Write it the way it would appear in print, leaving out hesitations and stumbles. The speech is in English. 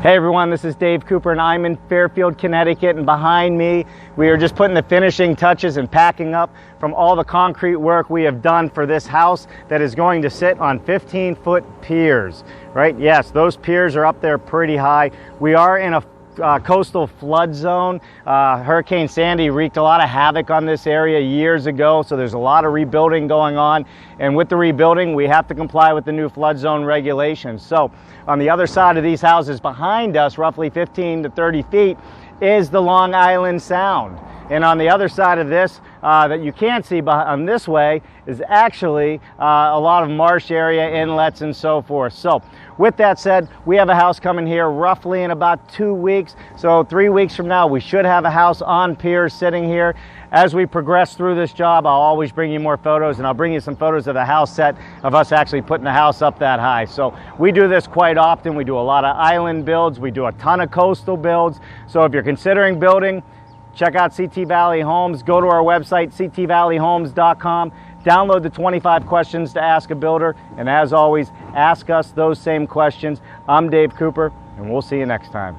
Hey everyone, this is Dave Cooper and I'm in Fairfield, Connecticut, and behind me we are just putting the finishing touches and packing up from all the concrete work we have done for this house that is going to sit on 15-foot piers, right? Yes, those piers are up there pretty high. We are in a coastal flood zone. Hurricane Sandy wreaked a lot of havoc on this area years ago, so there's a lot of rebuilding going on, and with the rebuilding we have to comply with the new flood zone regulations. So on the other side of these houses behind us, roughly 15 to 30 feet, is the Long Island Sound. And on the other side of this, that you can't see on this way, is actually a lot of marsh area, inlets, and so forth. So with that said, we have a house coming here roughly in about 2 weeks. So 3 weeks from now, we should have a house on piers sitting here. As we progress through this job, I'll always bring you more photos, and I'll bring you some photos of the house set, of us actually putting the house up that high. So we do this quite often. We do a lot of island builds. We do a ton of coastal builds. So if you're considering building, check out CT Valley Homes. Go to our website, ctvalleyhomes.com. Download the 25 questions to ask a builder. And as always, ask us those same questions. I'm Dave Cooper, and we'll see you next time.